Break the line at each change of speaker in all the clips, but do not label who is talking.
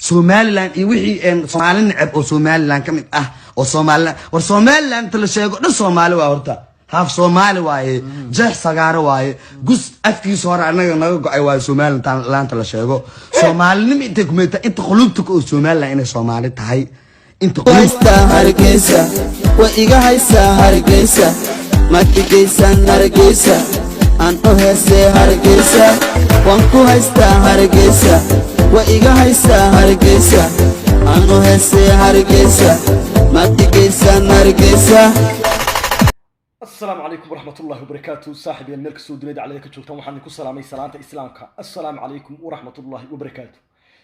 Somaliland iyo wixii Soomaali nacab oo Somaliland kamid ah oo Somaliland war Somaliland la sheego dhan Soomaali waa horta haaf Soomaali waaye jeex sagaaro waaye gus afkiisa hore anaga naga go'ay waa Somaliland la sheego Soomaalinimo inta kumeyta inta qulubta oo Somaliland inay Soomaali tahay inta
qulubta hargeysa wa iga haysa hargeysa ma tigeysan hargeysa aan u heese hargeysa waan ku haysta hargeysa wa iga haysa hargeysa aan u heese hargeysa ma tigeysan hargeysa.
السلام عليكم ورحمة الله وبركاته. صاحبي الملك السوداني على ذلك شوفتم وحنا نكون سلامي سلامة إسلامك. السلام عليكم ورحمة الله وبركاته.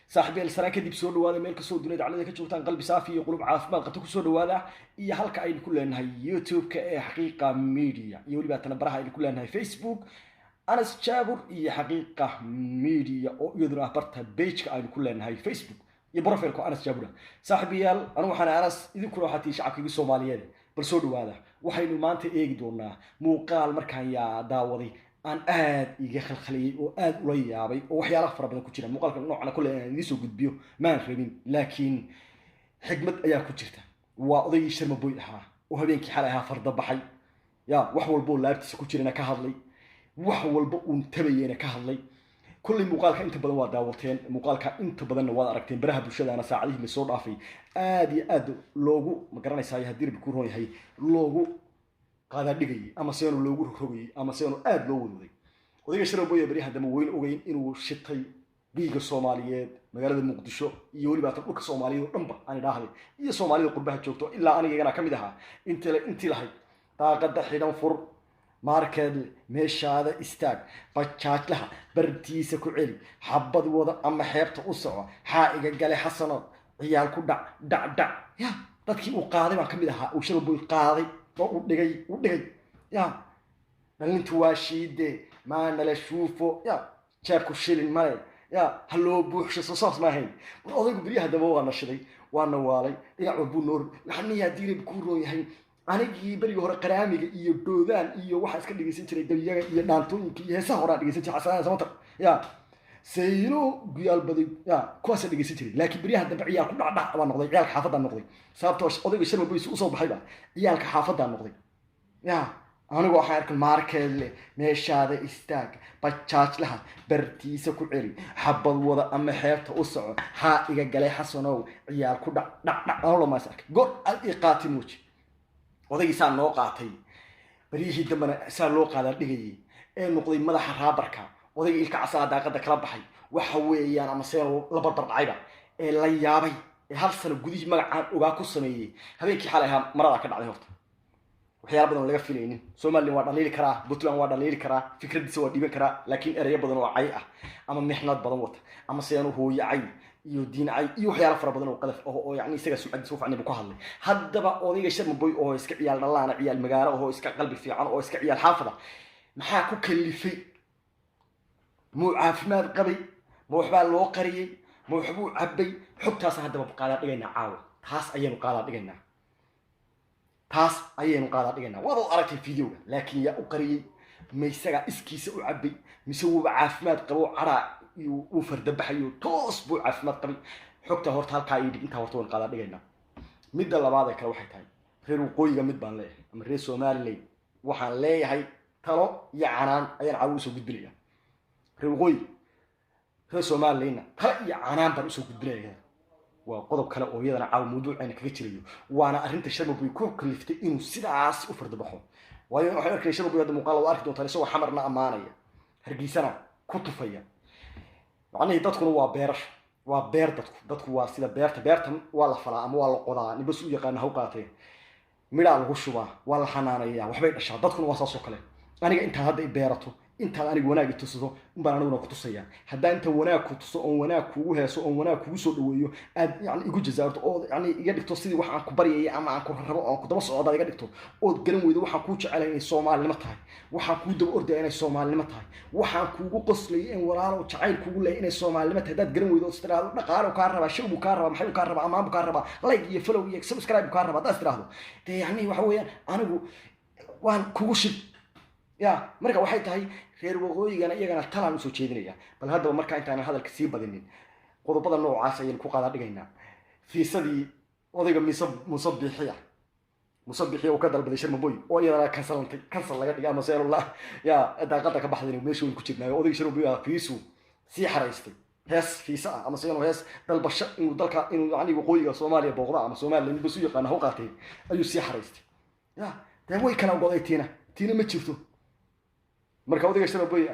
صاحبي السلام كدي بسول هذا الملك السوداني على ذلك شوفتم قلبي صافي وقلوب عاف ما قد تكسر هذا هي حلقة أي كلها إنها يوتيوب كحقيقة ميديا يقولي بقى تنبرها أي كلها إنها فيسبوك أنا شابر هي حقيقة ميديا أو يدرى برتها بيج أي كلها إنها فيسبوك يبروفيلكم أنا شابر صاحبي أنا وحنا أنس إذا كل واحد يشعب في الصوماليين برسول هذا waxaynu maanta eegi doonaa muuqaal markaan yaa daawaday aan aad iga khalkhaliyay oo aad ula yaabay oo waxyaalaha fara badan ku jira muuqaalka noocana kullee aan idin soo gudbiyo maan rabin laakiin xigmad ayaa ku jirta waa odaygii Sharma Boy ahaa oo habeenkii xalay ahaa farda baxay yaa wax walba oo laabtiisa ku jirana ka hadlay wax walba uu tabayena ka hadlay كل مقالك أنت بدن واداوتين مقالك أنت بدن واداركتين برها بوشة أنا ساعديه من صور عفي آدي لوجو مقرنة ساي هدير بكون هاي لوجو قاعد دقيقي أما سيانو لوجو ركوي أما سيانو لوجو ذي وذيك Sharma Boy بريها دم وين وين إنه شتى بيجي الصوماليات مقالة المقدسة يقولي بعد تقولك الصوماليين رمبا أنا داخلي هي الصوماليين قربها تشوفتوا إلا أنا كم ده أنت لهاي تاقد حين فر ماركل مش هذا استاج بتشات لها برتيس كعلي حبض وضع أما حيبت أسرع حائق قال حسنا عيال كدا دع يا تذكي وقاضي ما كم لها وشرب القاضي ودقي يا نلنت واشيد ما نلشوفه يا شابك الشيل الماي يا هلو بوحش صوص ما هي وأضيق بريها دموع نشري وأنا والي يلعبوا نور لحني هديري بكورو يهين anigii bariga hore qaraamiga iyo doodaan iyo waxa iska dhigaysan jiray dabiyaga iyo dhaantooyinka iyo heesaha hore dhigaysan jiray xasan samata ya sayro guyaal baday ya kuwaas dhigaysan jiray laakiin bariyaha dambe ciyaal ku dhacdhac waa noqday ciyaalka xaafadda noqday sababtoo odayga Sharma Boy u soo baxayba ciyaalka xaafadda noqday ya anigu waxaan arkay markeel meeshaada istaag bajaaj laha bartiisa ku celi xabad wada ama xeebta u soco ha iga galay xasanow ciyaal ku dhac oo ma saarka gor al iqaati muuji odaygi saan noo qaatay bariyihii dambana saan loo qaadan dhigayay ee noqday madaxa raabarka odaygi ilka casaa daaqada kala baxay waxa weeyaan ama seen la barbar dhacayba ee la yaabay ee hal sano gudihii magacaan ogaa ku sameeyay habeenkii xalay ahaa marada ka dhacday horta waxyaalo badan laga filaynin Soomaaliland waa dhaliili karaa Puntland waa dhaliili karaa fikradiisa waa dhiban karaa laakiin ereyo badan oo cay ah ama mixnad badan wata ama seen hooyay iyo diin ay iyo waxyaalo fara badan oo qalaf oo yaani isaga suucad soo fiicnay ku hadlay haddaba odayga Sharma Boy oo iska ciyaal dhalaana ciyaal magaalo oo iska qalbi fiican oo iska ciyaal xaafada maxaa ku kalifay muu caafimaad qabay ma waxba loo qariyay ma waxbuu cabay xogtaas haddaba qaada dhigaynaa caawa taas ayaynu qaada dhigaynaa wada aragtay fiidiyoga laakiin yaa u qariyay ma isaga iskiisa u cabay mise uu caafimaad qabo caraa uu farda baxayo toos buu caafimaad qabay xogta horta halka ay dhig inta horta waan qaada dhigaynaa midda labaad ee kale waxay tahay reer waqooyiga mid baan leeyahay ama reer Soomaaliland waxaan leeyahay talo iyo canaan ayaan caaw u soo gudbinayaa reer waqooyi reer Soomaaliland talo iyo canaan baan u soo gudbinayaa waa qodob kale oo iyadana caaw mawduucayna kaga jirayo waana arrinta Sharma Boy ku kaliftay inuu sidaas u farda baxo waayo waxaan arkay Sharma Boy hadda muuqaal oo arki doontaa isagoo xamarna amaanaya hargeysana ku tufaya macnaheedu dadkuna waa beer dadku waa sida beerta waa la falaa ama waa la qodaa nibas u yaqaan haw qaatay midha lagu shubaa waa la xanaanaya waxbay dhashaa dadkuna waa saas oo kale aniga inta hadda ay beerato inta aniga wanaag tusido baan aniguna ku tusaya haddii inta wanaag ku tuso oo wanaag kugu heeso oo wanaag kugu soo dhaweeyo aad yaani igu jazaarto oo yaani iga dhigto sidii wax aan ku bariyay ama aan ku rabo oo ku daba socdo iga dhigto oo garan weydo waxa ku jecel inay Soomaalnimo tahay waxa ku daba orday inay Soomaalnimo tahay waxa kugu qoslay in walaalo jacayl kugu leeyahay inay Soomaalnimo tahay dad garan weydo istiraado dhaqaalo ka raba shaqo ka raba maxay ka raba ama ka raba like iyo follow iyo subscribe ka raba dad istiraado yaani waxa weeyaan anigu waan kugu shid يا مركا waxay tahay reer waqooyigana iyagana talaan soo jeedinaya bal hadaba marka intaan hadalka sii badinin qodobada noocaas ayaan ku qaada dhigaynaa fiisadii odayga musabixiya oo ka dalbaday Sharmaboy oo iyadana kansal laga dhigay ama seelula ya daaqada ka baxday meesha uu ku jirnaa odayga Sharmaboy fiisu si xaraystay hees fiisa ama seeno hees dalbasho inuu dalka inuu yani waqooyiga Soomaaliya booqda ama Soomaaliland bas u yaqaan ha u qaatay ayuu si xaraystay ya way kala goday tiina ma jirto marka odayga Sharmaboy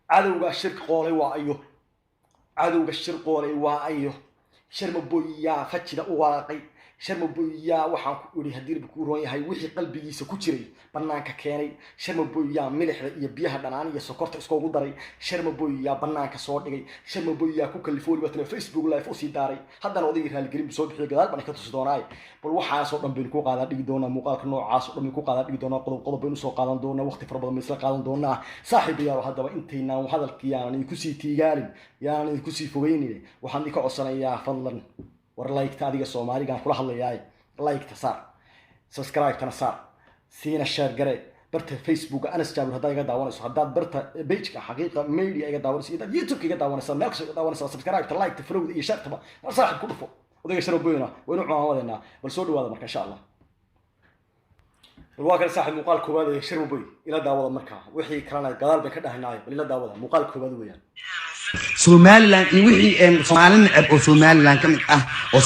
cadowga shirq qoolay waa ayo Sharmaboy yaa fajida u walaaqay Sharmaboy yaa waxaan ku iri hadii ku roon yahay wixii qalbigiisa ku jiray banaanka keenay Sharmaboy yaa milixda iyo biyaha dhanaan iyo sokorta isku ugu daray Sharmaboy yaa banaanka soo dhigay Sharmaboy yaa ku kalifool batna Facebook live oo sii daaray haddana odayga raali gelin soo bixiyo gadaal baan ka tusi doonaa bal waxaas oo dhan baan ku qaada dhigi doonaa muuqaalka noocaas oo dhan ku qaada dhigi doonaa qodob baynu soo qaadan doonaa waqti fara badan isla qaadan doonaa saaxiibayaal haddaba intayna hadalkiyaan ku sii tiigaalin yaan ku sii fogeynin waxaan ka codsanayaa fadlan war like adiga Soomaaliga kula hadlayaay like ta saar subscribe tana saar siina share gare barta Facebook Anas Jaabir hadaa iga daawanayso hadaa barta page ka xaqiiqa media iga daawanayso hadaa YouTube iga daawanayso meel kasta daawanayso subscribe ta like ta follow iyo share ta saaxib ku dhufo odayga Sharmaboyna waynu caawadeena bal soo dhawaada marka insha Allah waa kale saaxib muuqaal koowaad ee Sharmaboy ila daawada marka wixii kalena gadaal bay ka dhahnaayo bal ila daawada muuqaal koowaad weeyaan
Somaliland iyo wixii Soomaali necab oo Somaliland kamid ah oo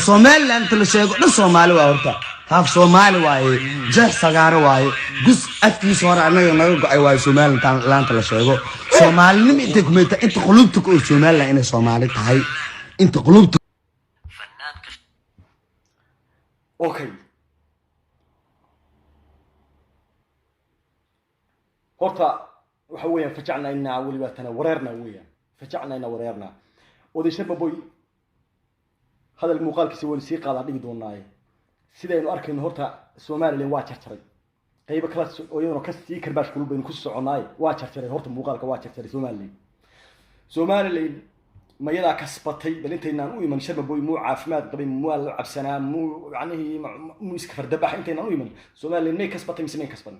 Somaliland la sheego dhan Soomaali waa horta haaf Soomaali waaye jeex sagaaro waaye gus afkiisa hore anaga naga go'ay waaye Somaliland laanta la sheego Soomaalinimo inta kumeyta inta qulubta ku Somaliland inay Soomaali tahay inta qulubta
okay horta waxa weeyaan fajacna inna waliba tana wareerna weeyaan fajacna inna wareerna oday Sharmaboy hadal muuqaalkiisa wali sii qaada dhigi doonaa sidaynu arkayno horta Soomaaliland waa jarjaray qayb kala oo iyadoo ka sii karbaash kulub baynu ku soconaay waa jarjaray horta muuqaalka waa jarjaray Soomaaliland ma yada kasbatay balinteenan u iman Sharmaboy muu caafimaad qabay muu la cabsanaa muu yani muu iska fardabax inteenan u iman Soomaaliland may kasbatay mise kasban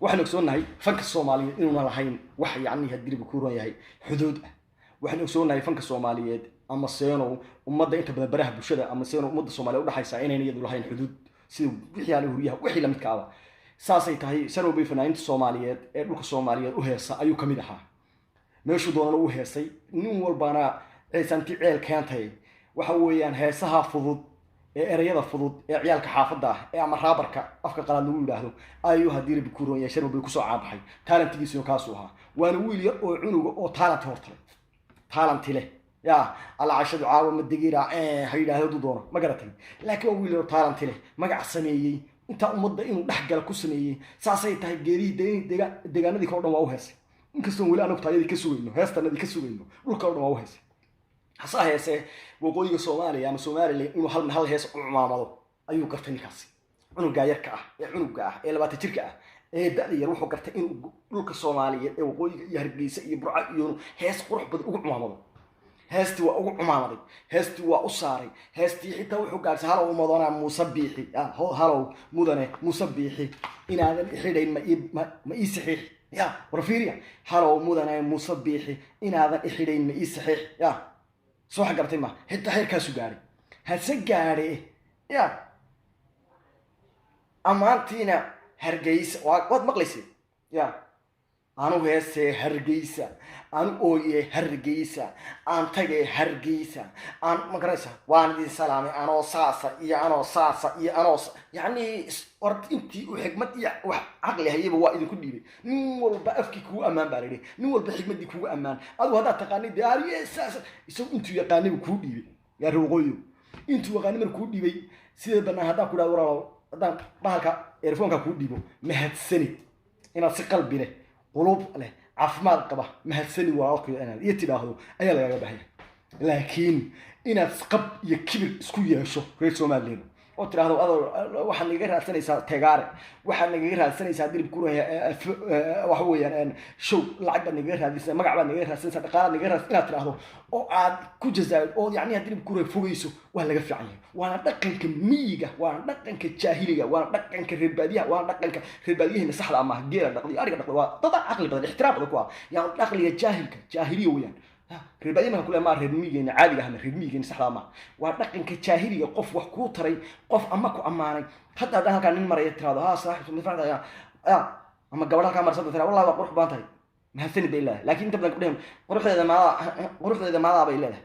waxaan ogsoonahay fanka Soomaaliyeed inuu lahayn wax yani hadii ku roon yahay xuduud waxaan ogsoonahay fanka Soomaaliyeed ama seeno ummadda inta badan baraha bulshada ama seeno ummadda Soomaaliyeed u dhaxaysa inay iyadu lahayn xuduud sida wixii aan huriyaha wixii la midka ah saasay tahay Sharmaboy fanaaniinta Soomaaliyeed ee dhulka Soomaaliyeed u heesa ayuu kamid ahaa meeshu doonana u heesay nin walbana ciisanti ceel keentay waxa weeyaan heesaha fudud erayada fudud ee ciyaalka xaafada ah ee ama raabarka afka qalaad lagu yiraahdo ayuu hadii ku roon yahay Sharmaboy ku soo caabaxay talentigiisu kaasoo ahaa waana wiil yar oo cunuga oo talent leh ya alla ashadu caawa madigira hayraahdo doono ma garatay laakiin wiil yar talent leh magac sameeyay inta ummadda inuu dhaxgal ku sameeyay saasay tahay geeri deegaanadii kala dhan waa u heesay inkastoo wali aan ogtahay ka sugayno heestanadii ka sugayno dhulka dhan waa u heesay hasa heese waqooyiga Soomaaliya ama Soomaaliland inuu hal hees u cumaamado ayuu gartay ninkaasi cunuga yarka ah ee 20 jirka ah ee da'da yar wuxuu gartay inuu dhulka Soomaaliyeed ee waqooyiga iyo Hargeysa iyo Burco iyo hees qurux badan ugu cumaamado heestii waa ugu cumaaday heestii waa u saaray heestii xitaa wuxuu gaartay halow madana Musabiixi halow mudane Musabiixi inaadan xidhayn ma ii saxiix ya warfiiriya halow mudane Musabiixi inaadan xidhayn ma ii saxiix ya soo xagartay ma xitaa heerkaasu gaaray hase gaaray ya amaantiina Hargeysa waad maqlaysay ya anu heese Hargeysa aan ooye Hargeysa aan tagay Hargeysa aan magaraysa waan idin salaamay anoo saasa iyo anoo yani wart intii u xigmad iyo wax aqli hayba waa idin ku dhiibay nin walba afkii kugu amaan baa leeyahay nin walba xigmadii kugu amaan adu hadaa taqaanid diyaariye saasa isoo intuu yaqaanay ku dhiibay yaa ruuqooyo intuu yaqaanay ku dhiibay sida banaan hadaa ku dhaw walaalo hadaa bahalka earphone-ka ku dhiibo mahadsanid inaad si qalbi leh qulub leh caafimaad qaba mahadsanid walaalkay inaad iyo tidaahdo ayaa laga baahay laakiin inaad qab iyo kibir isku yeesho reer Soomaaliyeed oo tiraahdo waxaan naga raadsanaysaa tegaare waxaan naga raadsanaysaa dilib ku raaya waxa weeyaan show lacag baan naga raadsanaysaa magac baan naga raadsanaysaa dhaqaale naga raadsanaysaa inaad tiraahdo oo aad ku jazaa'id oo yani dilib ku raaya fogeyso waa laga fiican yahay waana dhaqanka miyiga waana dhaqanka jaahiliga waana dhaqanka reer baadiyaha waana dhaqanka reer baadiyaha saxda ama geela dhaqdi ariga dhaqdi waa dad aqli badan ixtiraam badan ku ah yaa dhaqliga jaahiliga weeyaan reer ma kula ma reer miyigeena caadiga ah reer miyigeena saxda ma waa dhaqanka jaahiliga qof wax ku taray qof ama ku amaanay hadda halka nin maray tiraado ha saaxiib ma farada ya ama gabadha halka marsada tiraado wallahi waa qurux baan tahay ma hasani billah laakiin inta badan qudheem quruxdeeda ma bay leedahay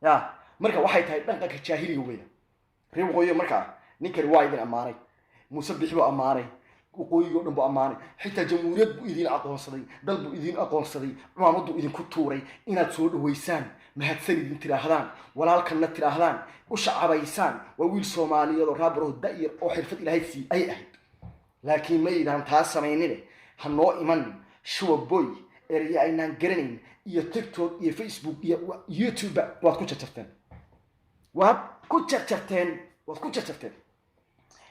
ya marka waxay tahay dhaqanka jaahiliga weeyaan reer qoyo marka ninkani waa idin amaanay musabix buu amaanay qoyiga dhan buu amaanay xitaa jamhuuriyad buu idin aqoonsaday dal buu idin aqoonsaday maamadu idin ku tuuray inaad soo dhaweysaan mahadsan idin tiraahdaan walaalkana tiraahdaan u shacabaysaan waa wiil Soomaaliyeed oo raabro daayir oo xirfad Ilaahay si ay ahayd laakiin ma idaan taas sameeynin hanoo iman shuwa boy eriya aynaan garanayn iyo TikTok iyo Facebook iyo YouTube waad ku jarjarteen waad ku jarjarteen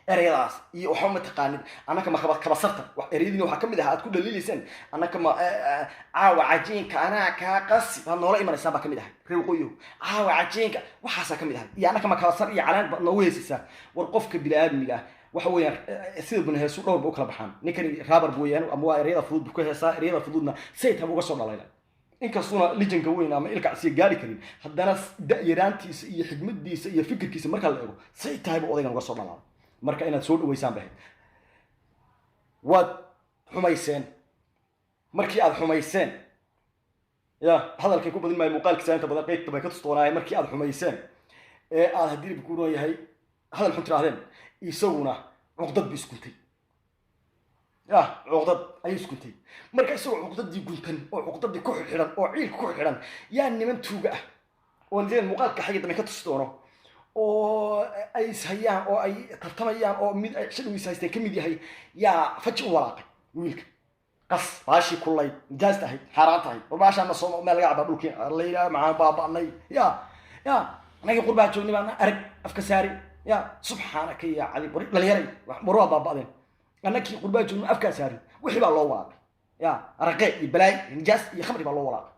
ereyadaas iyo waxa ma taqaanid anaka ma kabasarta wax ereyadina waxa kamid ah aad ku dhaliilaysan anaka ma caawa cajiinka ana ka qasi waa noola imanaysa ba kamid ah reer qoyo caawa cajiinka waxa kamid ah iyo anaka ma kabasar iyo calaan ba noo weesisa war qofka bini'aadmiga waxa weeyaan sida bun heesu dhowr buu kala baxaan ninkani raabar buu yeelan ama waa ereyada fudud ku heesaa ereyada fududna sayta uga soo dhalayna inkastoo lijanka weyn ama ilka si gaari karin haddana yaraantiisa iyo xigmadiisa iyo fikirkiisa marka la eego sayta buu odaygan uga soo dhalaa marka inaad soo dhaweysaan bahay waad xumayseen markii aad xumayseen ya hadalkay ku badin maayo muuqaalkiisa inta badan qeybta bay ka tusoonaayeen markii aad xumayseen ee aad hadii ku roon yahay hadal xun tiraadeen isaguna cuqdad bi iskuntay ya cuqdad ay iskuntay marka isagoo cuqdadii guntan oo cuqdadii ku xidhan oo ciil ku xidhan yaa niman tuuga ah oo deen muuqaalka xigta bay ka tusoono oo ay sayaan oo ay tartamayaan oo mid shaqadiisa haystay kamid yahay yaa faji u walaaqay wiilka qas baashi kulay jaasta ahay xaraan tahay oo baashaana soo meel laga cabaa dhulkii la ilaa macaan baabaanay ya anaga qurbaa joogni baan arag afka saari ya subhanaka ya cali dhalinyarey marwaa baabadeen anakii qurbaa joogni afka saari wixii baa loo walaaqay ya araqay iyo balaay nijaas iyo khamri baa loo walaaqay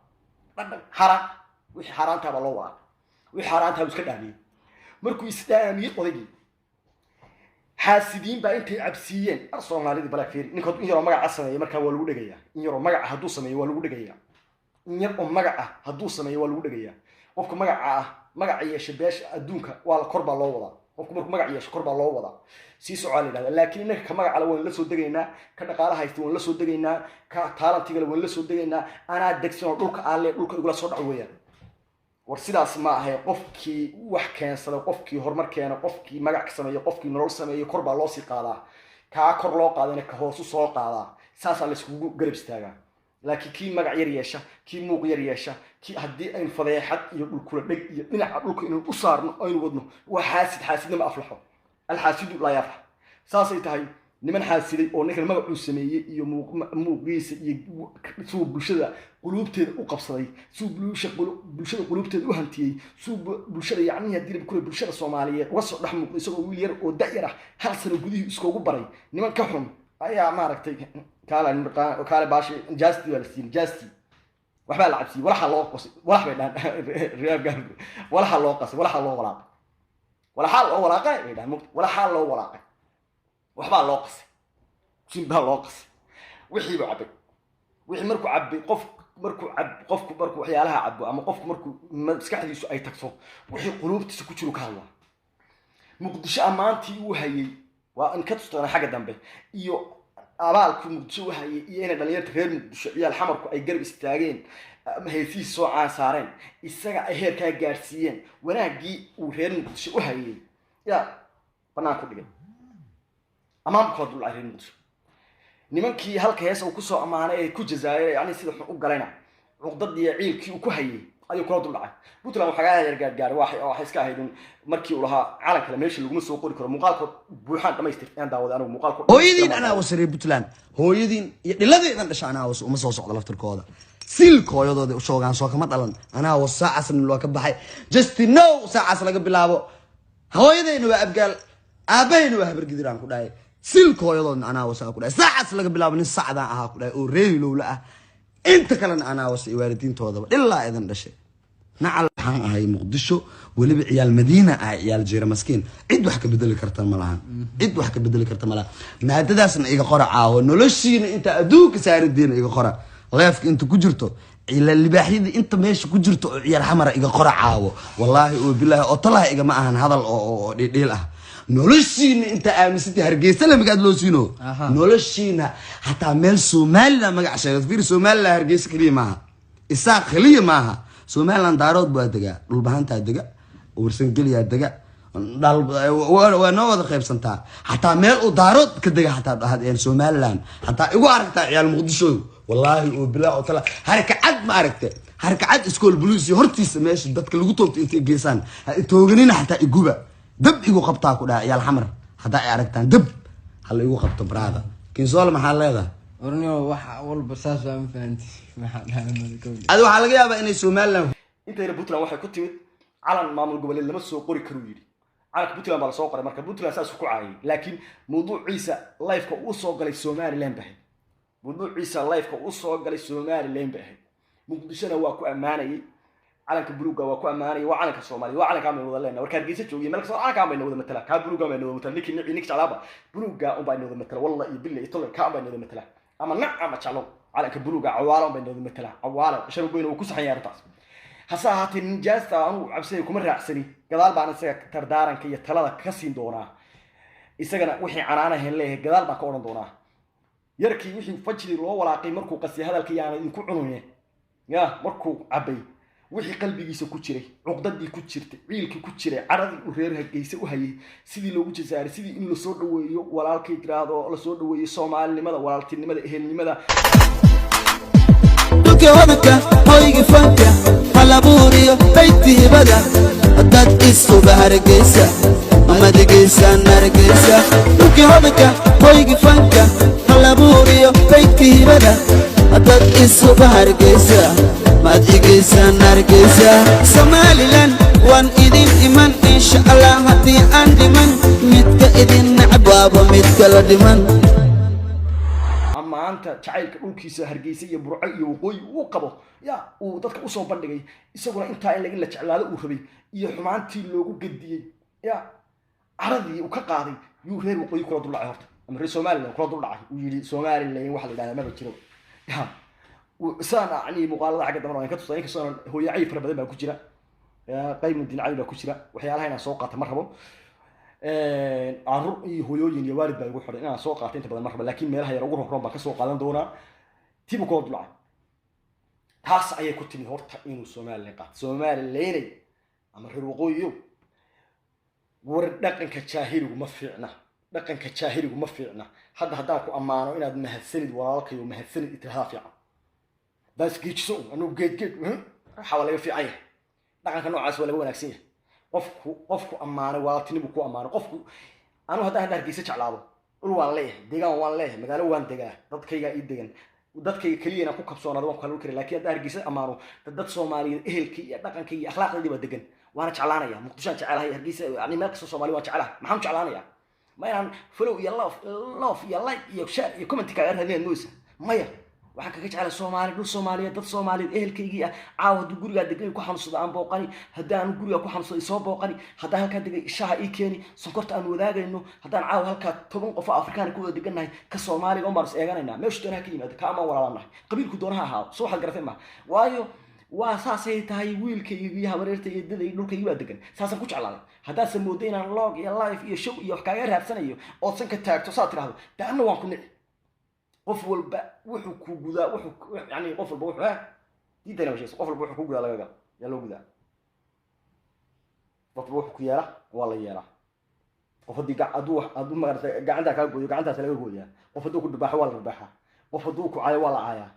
dhadhan xaraan wixii xaraanta baa loo walaaqay wixii xaraanta iska dhaafiyay markuu islaamiyay odagii xaasidiin baa intay cabsiiyeen Soomaalida balaak fiir ninkood in yaro magac sameeyay marka waa lagu dhageeyaa in yaro magac hadduu sameeyo waa lagu dhageeyaa in yaro magac hadduu sameeyo waa lagu dhageeyaa qofka magac yeesha beesha adduunka waa la kor baa loo wadaa qofku markuu magac yeesho kor baa loo wadaa si su'aal ilaa laakiin inaka ka magac la waan la soo degaynaa ka dhaqaalaha haysto waan la soo degaynaa ka talentiga waan la soo degaynaa ana degsan dhulka aan dhulka igula soo dhaco weeyaan war sidaas ma ahay qofkii wax keensada qofkii horumar keena qofkii magac ka sameeyo qofkii nolol sameeyo kor baa loo sii qaadaa ka kor loo qaadana ka hoos u soo qaadaa saas la isku garab istaagaa laakiin kii magac yar yeesha kii muuq yar yeesha kii hadii ay fadeexad iyo dhul kula dhig iyo dhinaca dhulka inuu u saarno aynu wadno waa xaasidna ma aflaxo alxaasidu la yafah saasay tahay niman xaasiday oo ninkan magac uu sameeyay iyo muuqiisa iyo soo bulshada qulubteeda u qabsaday soo bulshada qulubteeda u hantiyay soo bulshada yacni hadii la kula bulshada Soomaaliyeed uga soo dhax muuqdo isagoo wiil yar oo daayir ah hal sano gudihii iskugu baray niman ka xun ayaa maaragtay kaala baashi jaasti wala siin jaasti waxba la cabsi walaxa loo qosay walax bay dhaan reer gaar walaxa loo qasay walaxa loo walaaqay bay dhaan walaxa loo walaaqay waxba loo qasay sinba loo qasay wixii buu cabay wixii markuu cabay qofku markuu waxyaalaha cabo ama qofku markuu maskaxdiisu ay tagto wixii qulubtiisa ku jiro ka hadla muqdisho amaantii uu hayay waa in ka tustaan xagga dambe iyo abaalku muqdisho uu hayay iyo inay dhalinyarta reer muqdisho ciyaal xamarku ay garab istaageen haysiis soo caasareen isaga ay heerka gaarsiiyeen wanaagii uu reer muqdisho u hayay ya banaan ku dhigay amaan ku dul ay reer muqdisho nimankii halka hees uu ku soo amaanay ay ku jazaayay yani sida u galayna uqdadii ciilkii uu ku hayay ayuu kula dul dhacay Puntland waxa ay yar gaar wax iska ahaydun markii uu lahaa calanka la meesha lagu soo qori karo muuqaalka buuxaan dhameystir aan daawado anigu muuqaalka
hooyadiin ana wasray Puntland hooyadiin iyo dhiladeedan dhashaan ana uma soo socdo laftirkooda silkooyadooda u shoogaan soo kama dhalan ana wasaacasan loo ka baxay just no saacas laga bilaabo hooyadeena waa abgaal aabaheena waa habargidiraan ku dhaay silkooyadoodna ana wasaa ku dhaay saacas laga bilaabo nin sacdaan aha ku dhaay oo reelowla ah inta kalena ana wasay waalidiintoodaba ilaa idan dhashay نعل حان هاي مقدشو ولي عيال مدينة عيال جيرة مسكين عد وحكي بدل كرتان ملان عد وحكي بدل كرتان ملان ما هذا داسن إيجا قرع عاو نلشين أنت أدوك سعر الدين إيجا قرع لافك أنت كجرتو ila libaaxyada inta meesha ku jirto oo ciyaar xamar iga qoracaawo wallahi oo billahi oo talaha iga ma ahan hadal oo dhidhiil ah noloshiina inta aaminsanti hargeysa la magaad loo siino noloshiina hataa meel Soomaaliland magac sheegay fiir Soomaaliland hargeysa kaliya maaha isaa kaliya maaha Soomaaliland daarood baa daga dhul bahanta daga warsan geliya daga dal waa noo wada qaybsantaa hataa meel u daarood ka daga hataa dhahadeen Soomaaliland hataa igu aragtaa ciyaal Muqdisho wallahi oo billahi oo tala harkacad ma aragtay harkacad iskool buluusi hortiisa meesha dadka lagu toogto intay geesaan tooganina hataa iguba dab igu qabtaa ku dhaay ciyaal xamar hadaa ay aragtaan dab hal igu qabto brada kinsool maxaa leedahay
orniyo waxa walba saas waan fahanti maxaa dhahay
adi waxa laga yaabaa inay Soomaaliland
intayna Puntland waxay ku timid calan maamul goboleed lama soo qori karo yiri calanka Puntland baa la soo qoray marka Puntland saas ku caayay laakiin mawduuciisa live-ka uu soo galay Somaliland bahay mawduuciisa live-ka uu soo galay Somaliland bahay muqdishona waa ku amaanayay calanka buluuga waa ku amaanayay waa calanka Soomaaliya waa calanka aan wada leenahay warka Hargeysa joogay meel soo calanka aan wada matala ka buluuga aan wada matala ninkii jalaaba buluuga oo baan wada matala wallahi billahi tolo ka baan wada matala ama nacama jalo calanka buluuga cawaalo baan wada matala cawaalo sharugoyn oo ku saxan yaartaas hasa haatee ninjaasta aanu cabsay kuma raacsani gadaal baan isaga tardaaranka iyo talada ka siin doonaa isagana wixii canaanahan leeyahay gadaal baan ka oran doonaa yarkii wixii fajri loo walaaqay markuu qasay hadalkii aan idinku cununay ya markuu cabay wixii qalbigiisa ku jiray cuqdadii ku jirtay ciilkii ku jiray caradii uu reer Hargeysa u hayay sidii loogu jazaaray sidii in la soo dhaweeyo walaalkay tiraado la soo dhaweeyo Soomaalinimada walaaltinimada ehelnimada
dhulka wadanka hoyga fanka halabuuriyo baytii bada dad isuba Hargeysa ama Hargeysa Hargeysa dhulka wadanka hoyga fanka halabuuriyo baytii bada dad isuba Hargeysa ma Hargeysa Hargeysa Somaliland wan idin iman insha Allah hadii aan dhiman midka idin nacbaaba midka la dhiman
maanta jacaylka dhulkiisa Hargeysa iyo Burco iyo Waqooyi uu qabo ya uu dadka u soo bandhigay isaguna inta in la jeclaado uu rabay iyo xumaantii loogu gadiyay ya caradii uu ka qaaday yuu reer Waqooyi kula dulacay horta ama reer Soomaaliland kula dulacay uu yiri Soomaaliland waxa la yiraahdaa ma jiro ya وسانا يعني مقالة حاجة دمر وين كتوصل إنك صار هو يعيب فرق بدل بكوجرا قيم الدين عيب بكوجرا وحيالها هنا سوقات مرحبا عرق هو يوين يوارد بيقول حر أنا سوقات أنت بدل مرحبا لكن مالها يروحون ربما كسوق على دونا تيبو كود لعب هاس أي كنت من هورت إنه سومال لقات سومال الليلي أمر الوقوي وردك إنك تشاهير ومفعنا دك إنك تشاهير ومفعنا حد هداك أمانة إن مهسند وراك ومهسند إتهاف يعني بس جيتسو أنو جيت حوالي في عيه لكن كانوا عايز ولا وناكسيه قفكو أمانة واتني بكو أمانة قفكو أنا هذا هرجيسة على والله ديجان والله مقالوا وان ديجان ضد كي يجي ديجان وضد كي كلينا كوك بصونا دوام كلو كري لكن هذا هرجيسة أمانة ضد صومالي إهل كي لكن كي أخلاق اللي بديجان وأنا شعلانة يا مقدشان شعلها هي هرجيسة يعني مالك صومالي وأنا شعلها ما هم شعلانة يا ما يعني فلو يلا يلا يكشر يكمن تكاير هذه النوسة ما يا waxaan kaga jeclaa Soomaali dhul Soomaaliyeed dad Soomaaliyeed ehelkaygii caawadu guriga degan ku xanuunsada aan booqani hadaan guriga ku xanuunsado soo booqani hadaan halka degay shaha ii keeni sonkorta aan wadaagayno hadaan caaw halka 10 qof Afrikaan ku wada degannahay ka Soomaaliga oo mars eeganayna meesha doonaa ka yimaado ka ama walaalanahay qabiilku doonaha ahaa soo xal garatay ma waayo waa saasay tahay wiilkayga iyo habareerta iyo daday dhulkayga waa degan saasan ku jeclaaday hadaan samooday inaan log iyo live iyo show iyo wax kaaga raadsanayo oo san ka taagto saa tiraahdo taana waan ku nici qof walba wuxuu ku gudaa wuxuu yani qof walba wuxuu diidana wajis qof walba wuxuu ku gudaa laga yaa loo gudaa qof wuxuu ku yeela waa la yeela qof hadii adu maartay gacanta ka gooyo gacanta laga gooyaa qof haduu ku dhibaaxo waa la dhibaaxa qof haduu ku caayo waa la caaya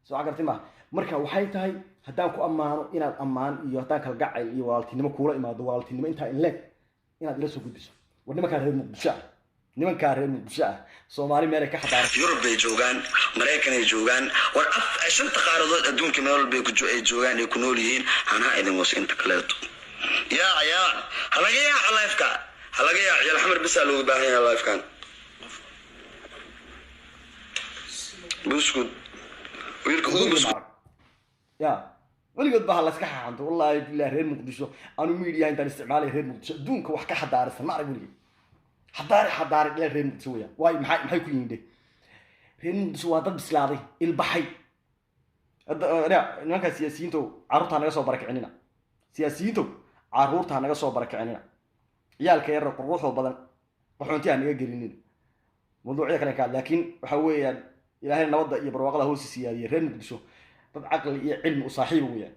soo agartay ma marka waxay tahay hadaan ku amaano inaad amaan iyo hadaan kala gacay iyo walaaltinimo kuula imaado walaaltinimo inta in leeg inaad ila soo gudbiso wadnimo ka reer Muqdisho niman ka reer Muqdisho Soomaali meel ka xadaar
Yurub bay joogan Mareykan ay joogan war shanta qaaradood adduunka meel bay ku joogan ay ku nool yihiin ana idin was inta kaleeto ya halaga ya live-ka halaga ya xamar bisa loo baahan yahay live-kan buskud wiilka ugu buskud
ya waligood baa la iska xaanto wallahi billahi reer Muqdisho anu media inta isticmaalay reer Muqdisho adduunka wax ka xadaarsan ma arag waligeed حضاري إلى رين تسويها واي محي كوين ده رين سوا ضد بسلاضي البحي nimanka siyaasiyiintu caruurta naga soo barakicinina siyaasiyiintu caruurta naga soo barakicinina ciyaalka yar quruxo badan waxoontii aan naga gelinin mawduucyada kale ka laakiin waxa weeyaan ilaahay nabadda iyo barwaaqada hoos siyaadiyay reer Muqdisho dad aqli iyo cilmi u saaxiib weeyaan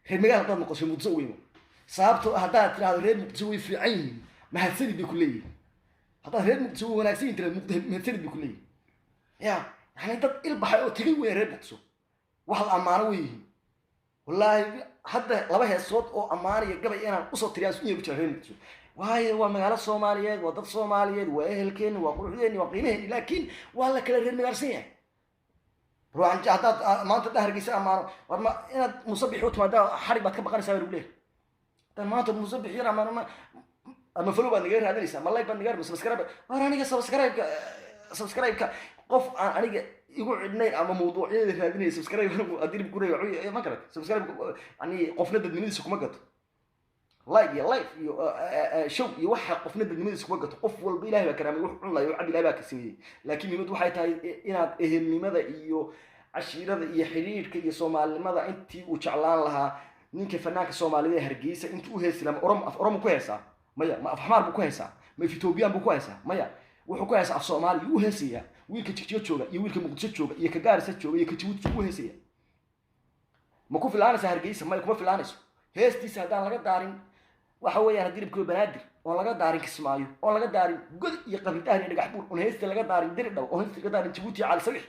reer magaala dad Muqdisho Muqdisho weeyaan sababtoo haddaad tiraahdo reer Muqdisho way fiican yihiin mahadsanid bay ku leeyihiin haddaad reer Muqdisho wanaagsan inta mahadsanid bay ku leeyihiin ya يعني dad ilbaxay oo tagay weyn reer Muqdisho wax la amaano weeyeen wallahi hadda laba heesood oo amaanaya gabay inaan u soo tiriyaan suuq ku reer Muqdisho waaye waa magaalo Soomaaliyeed waa dad Soomaaliyeed waa ehelkeen waa quruxdeen waa qiimaheena laakiin waa la kala reer magaalsan yahay ruuxan jahadaad maanta dhahargiisa amaano warma inaad musabix u timaado xarig baad ka baqanaysaa reer Buleer tan maanta musabix yar amaano ama falo baad naga raadinaysaa ma like baad naga subscribe war aniga subscribe qof aan aniga igu cidnay ama mawduucyada raadinay subscribe adil ku reeyo ma karat subscribe yani qofna dadnimadiisa kuma gato like iyo live iyo show iyo waxa qofna dadnimadiisa kuma gato qof walba ilaahay baa karaamay wax cun laayo cabdi ilaahay baa ka sameeyay laakiin nimadu waxay tahay inaad ehelnimada iyo cashiirada iyo xiriirka iyo Soomaalinimada intii uu jeclaan lahaa ninka fanaanka Soomaalida Hargeysa intii uu heesay lama orom ku heesaa maya ma afxmaar buu ku heesaa ma Ethiopian buu ku heesaa maya wuxuu ku heesaa af Soomaali uu heesaya wiilka Jigjiga jooga iyo wiilka Muqdisho jooga iyo ka Gaarisa jooga iyo ka Djibouti uu heesaya ma ku filaanaysa Hargeysa ma kuma filaanayso heestiisa hadaan laga daarin waxa weeyaan hadii dibku banaadir oo laga daarin Kismaayo oo laga daarin god iyo qabitaan iyo dhagax buur oo heesta laga daarin diri dhaw oo heesta laga daarin Djibouti cali sabix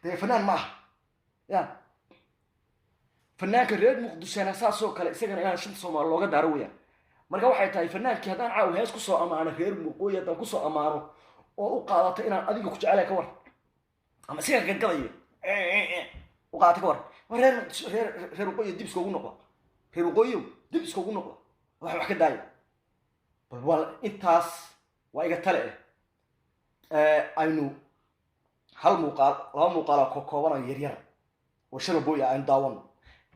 de fanaan ma ya fanaanka reer Muqdisho saasoo kale isagana inaan shan Soomaali looga daaro weeyaan marka waxay tahay fanaankii hadaan caaw hees ku soo amaano reer Muqooyi hadaan ku soo amaano oo u qaadato inaan adiga ku jecelahay ka war ama si gagadayo u qaadato ka war reer Muqooyi dib isku noqdo reer Muqooyi dib isku noqdo wax ka daayo bal wal intaas waa iga tale aynu hal muuqaal laba muuqaal oo kooban yar yar oo Sharma Boy aan daawano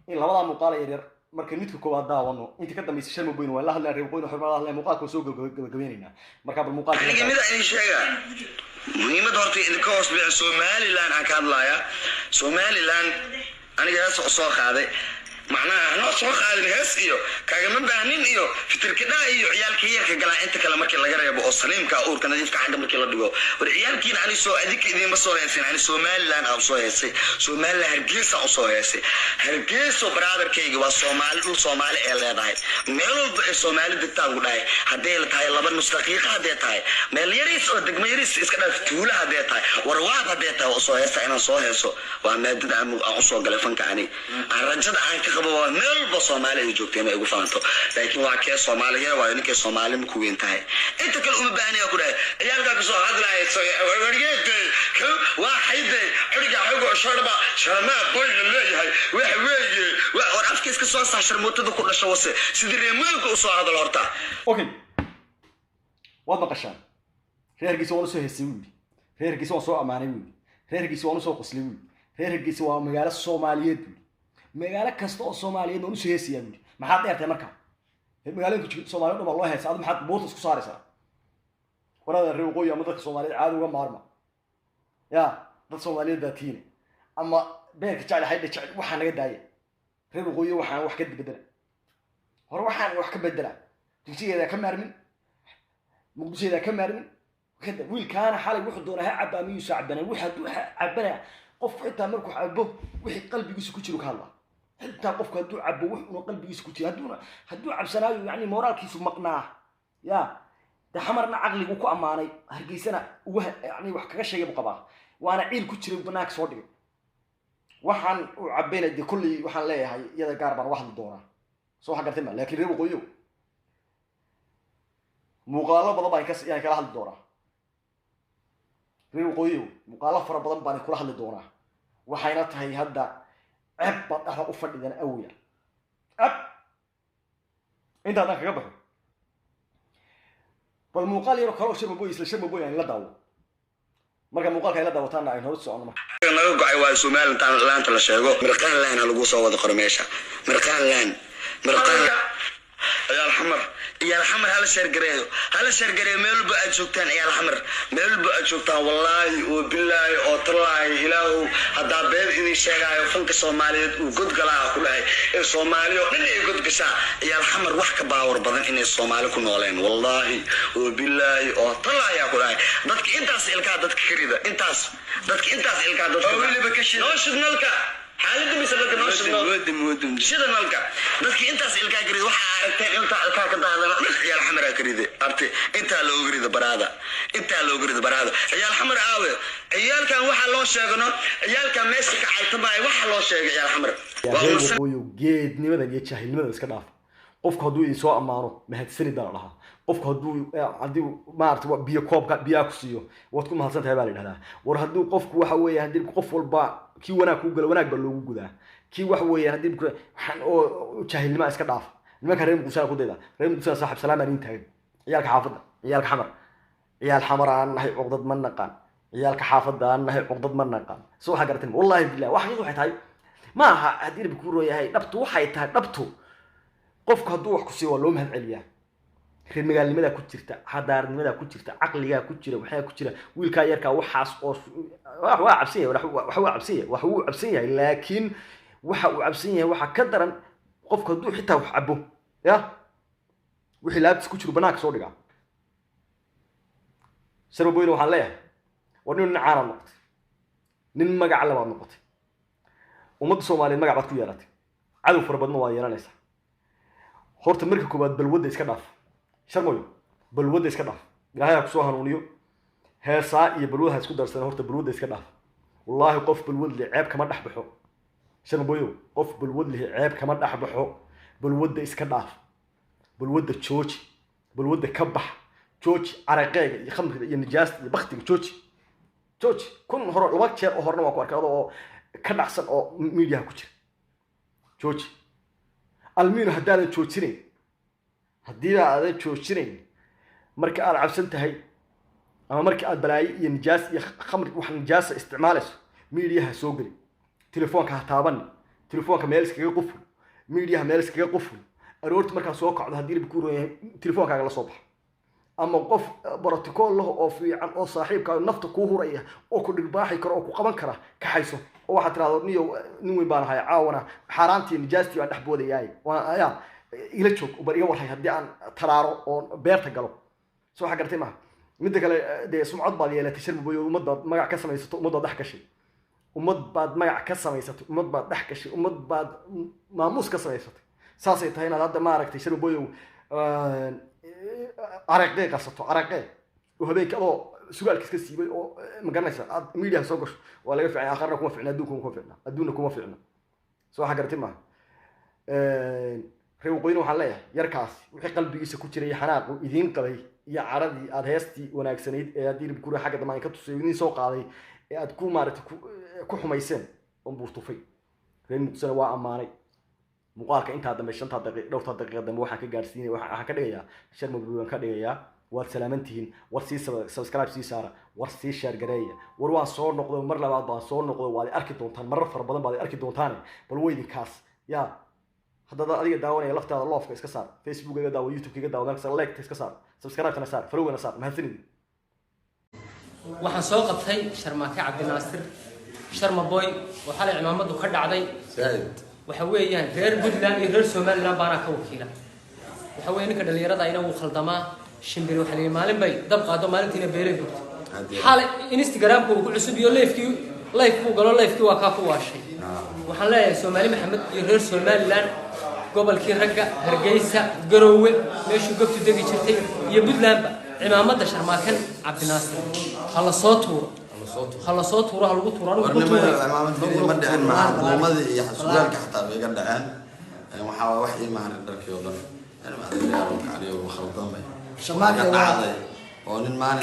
in labada muuqaal yar yar marka midka koowaad daawano inta ka dambeysay Sharma Boy waa la hadlaa reer Boy xurmada hadlaa muuqaalka soo gabagabeynayna marka bal muuqaalka
muhiimada in sheega muhiimada horta idinka hoos bici Somaliland aan ka hadlaaya Somaliland aniga soo qaaday macnaha noo soo qaadin hees iyo kaagama baanin iyo fitirkada iyo ciyaalka yarka galaa inta kale markii laga reebo oo saliimka uurka nadiifka xagga markii la dhigo war ciyaalkiina ani soo adik idin ma soo heesin ani Somaliland aan soo heesay Somaliland Hargeysa oo soo heesay Hargeysa brotherkayga waa Soomaali ee leedahay meel walba ee Soomaali degtaa ugu dhahay hadee la tahay laba nus daqiiqo hadee tahay meel yaris oo degmo yaris iska dhaaf tuula hadee tahay war waad hadee tahay oo soo heesay inaan soo heeso waa maadada aan soo galay fanka ani aan rajada aan ka meel Soomaali ay joogtay ma igu faanto laakiin waa kee Soomaaliga waa ninkii Soomaali ku weyn tahay inta kale uma baahnaa ku dhahay ciyaalka ka soo hadlaayay wargeeyay waa hayday xiriga xogo sharma boy leeyahay wax weeye war afkiis ka soo saar sharmootada ku dhashay wase sidii reemoolka u soo hadal horta
okay wad maqashaan reerkiisa waa soo heesay reerkiisa waa soo amaanay reerkiisa waa soo qoslay reerkiisa waa magaalo Soomaaliyeed magaalo kasta oo Soomaaliyeed oo soo heesiyay maxaa dheertay marka magaalooyinka Soomaaliyeed oo loo heesay maxaad boorta isku saaraysaa warada reer Waqooyi ama dadka Soomaaliyeed caadi uga maarma ya dad Soomaaliyeed daatiin ama beerka jacayl hayda jacayl waxa naga daayay reer Waqooyi waxaan wax ka bedela hor waxaan wax ka bedela dugsigeeda ka maarmin Muqdishoda ka maarmin kada wiilkaana xalay wuxuu doonaa cabaamiyo saacbana waxa cabana qof xitaa markuu cabo wixii qalbigiisa ku jiro ka hadla xitaa qofka haduu cabo wuxuu qalbigiisa ku jiro haduu cabsanaayo yani moraalkiisu maqnaa ya xamarna aqligu ku amaanay Hargeysana yani wax kaga sheegay qaba waana ciil ku jiray banaanka soo dhigay waxaan u cabeynay kulli waxaan leeyahay iyada gaar baan wax doonaa soo xagartay ma laakiin reer Waqooyi muuqaalo badan baan kala hadli doonaa reer Waqooyi muuqaalo fara badan baan kula hadli doonaa waxayna tahay hadda cebba dhaxda u fadhidan awya inta aan kaga baxo bal muuqaal yar kale oo Sharma Boy aan la daawo marka muuqaalka ay la daawataan ay hor socono
naga go'ay waa Somaliland laanta la sheego markaan laan lagu soo wada qoro meesha markaan ayaa xamar يا الحمر هلا شرقريو ميل بو أجوكتان يا الحمر ميل بو أجوكتان والله وبالله وطلعي إلهو هدا بيد إني شاقايو فنك سوماليات وقد قلاها كلها الصوماليو من يقد قشا يا الحمر وحك باور بدن إني الصومالي كنولين والله وبالله وطلعي يا كلها دادك انتاس إلكا دادك كريدة انتاس إلكا دادك أولي بكشي نوشد نلكا حالدي بيسبب نوشد مودم شده نلكا دادك انتاس إلكا كريدة وحا انتا إلكا كدادا يا الحمر كريدة أرتي انتا لو كريدة برادا يا الحمر آوي عيال كان وحا لو شاقنا عيال كان ميسك عيطباي وحا لو شاق يا الحمر
ويو جيد نمدا iyo jahilnimada iska dhaaf qofku haduu ii soo amaano mahadsanid dal laha qofku haduu maartay biyo koobka biyo ku siiyo wad ku mahadsan tahay baa la yiraahdaa war haduu qofku waxa weeyaan hadii qof walba ki wanaag ku gal wanaag ba loogu gudaa ki waxa weeyaan hadii waxan oo jahilnimo iska dhaaf nimanka reer muqdisho ku deeda reer muqdisho saaxib salaam aan taagay ciyaalka xaafada ciyaalka xamar ciyaal xamar aan nahay uqdad man naqaan ciyaalka xaafada aan nahay uqdad man naqaan soo waxa garteen wallahi billaah wax waxay tahay ما ها هدير بكورو يا هاي دبتو وحيتها دبتو قفك هدو wax ku sii waa loo mahad celiyaa reer magaalnimada ku jirta hadaarnimada ku jirta aqliga ku jira waxa ku jira wiilka yarka waxaas oo wax uu cabsan yahay laakiin waxa uu cabsan yahay waxa ka daran qofka haduu xitaa wax cabo ya wixii laabtis ku jiro banaanka soo dhiga sababoyna waxaan leeyahay war nin caana noqotay nin magac labaad noqotay ummadda Soomaaliyeed magac baad ku yeelatay cadow fara badan waa yeelanaysaa horta marka koobaad balwada iska dhaaf sharmoyo balwada iska dhaaf ilaahay ku soo hanuuniyo heesaa iyo balwada isku darsan horta balwada iska dhaaf wallahi qof balwad li ceeb kama dhaxbaxo sharmoyo qof balwad li ceeb kama dhaxbaxo balwada iska dhaaf balwada jooji balwada ka bax jooji araqeega iyo khamriga iyo nijaasta iyo baqtiga jooji kun hore laba jeer oo horna waa ku arkay oo ka dhacsan oo media ku jira jooji almiino hadaan joojinayn hadii aad joojinayn marka aad cabsan tahay ama marka aad balaayi iyo nijaas iyo khamri wax nijaas isticmaalayso media soo gali telefoonka ha taaban telefoonka meel iskaga quful media meel iskaga quful aroorti marka soo kacdo hadii la ku rooyay telefoonkaaga la soo bax ama qof protocol lahu oo fiican oo saaxiibka nafta ku huraya oo ku dhirbaaxi karo oo ku qaban kara ka hayso oo waxa tiraado nin weyn baan ahay caawana xaraantii nijaastii baan dhaxboodayay waa ila joog oo bariga waray hadii aan taraaro oo beerta galo soo waxa gartay ma mid kale de sumcad baad yeelatay shirbo ummadda magac ka samaysato ummadda dhax gashay ummad baad magac ka samaysato ummad baad dhax gashay ummad baad maamuus ka samaysatay saasay tahay inaad hadda ma aragtay shirbo araqay qasato araqay oo habeenka oo su'aalka iska siibay oo ma garanaysa media soo gasho waa laga fiicnaa aakhirna kuma fiicnaa adduunka kuma fiicnaa soo waxa gartay ma reew qoyn waxaan leeyahay yarkaas wixii qalbigiisa ku jiray xanaaq oo idin qabay iyo caradii aad heestii wanaagsanayd ee aad dirib ku xagga damaanka tusay idin soo qaaday ee aad ku maartay ku xumayseen oo buurtufay reer muqdisho waa amaanay muuqaalka inta dambe 5 daqiiqo dhowr daqiiqo dambe waxaan ka gaarsiinay waxaan ka dhigayaa sharmo buugan ka dhigayaa waad salaamantihiin war sii subscribe sii saara war sii share gareeya war waan soo noqdo mar labaad baan soo noqdo waad arki doontaan marar fara badan baad arki doontaan bal weydinkaas ya hadda adiga daawanaya laftaada loofka iska saar Facebook iga daawo YouTube iga daawo marka like iska saar subscribe kana saar follow kana saar mahadsanid
waxaan soo qabtay Sharmaake Cabdinaasir Sharma Boy waxa la cimaamadu ka dhacday waxa weeyaan reer Puntland iyo reer Somaliland baana ka wakiila waxa weeyaan ninka dhalinyarada ayna uu khaldamaa shimbir waxa la maalin bay dab qaado maalintiina beelay gurtay xal Instagram-ku ku cusub iyo live-ku galo live-ku waa ka ku waashay waxaan leeyahay Soomaali Maxamed iyo reer Somaliland gobolkii ragga Hargeysa Garowe meeshuu gobtu degi jirtay iyo Puntland cimaamada Sharmaake Cabdinaasir hala soo tuuro خلاص صوت وراح القط وراح
القط ما دعين مع وماذا يحسولك حتى بيقعد دعين وحاول وحدي مع الدرك يوضع أنا ما أدري أروك عليه وخلطان بي شماك العادي ونن ما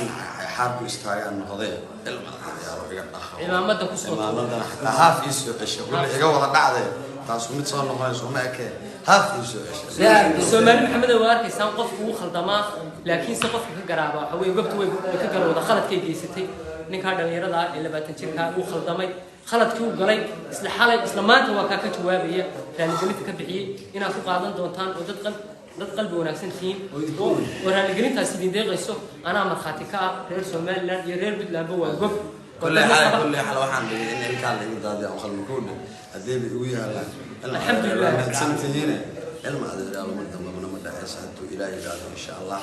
حاب يستعين قضية إلا ما أدري أروك يقعد أخر
إمامته كسر
إمامته حتى هاف يسوي إيش يقول يجوا العادي تاسو متصور نقول سوما كه هاف يسوي إيش
لا سومالي محمد وارك إنسان قف وخلطان لكن سقف كجرابة هو يقف كجرابة دخلت كي جيستي ninka dhalinyarada ee 20 jirka uu khaldamay khaladkii uu galay isla xalay isla maanta waa ka jawaabaya raaligelinta ka bixiyay inaad ku qaadan doontaan oo dad dad qalbi wanaagsan tihiin oo raaligelintaas idin deeqayso anaa markhaati ka ah reer Somaliland iyo reer Puntland waa gob
كل حال waxaan dhigay in ilkaan lagu daadiyo oo qalmo koodhe hadii ay ugu yaalaan alxamdulillah santiina ilma adeer ma dambe ma dhaxaysa intuu ilaahay ilaaliyo insha Allah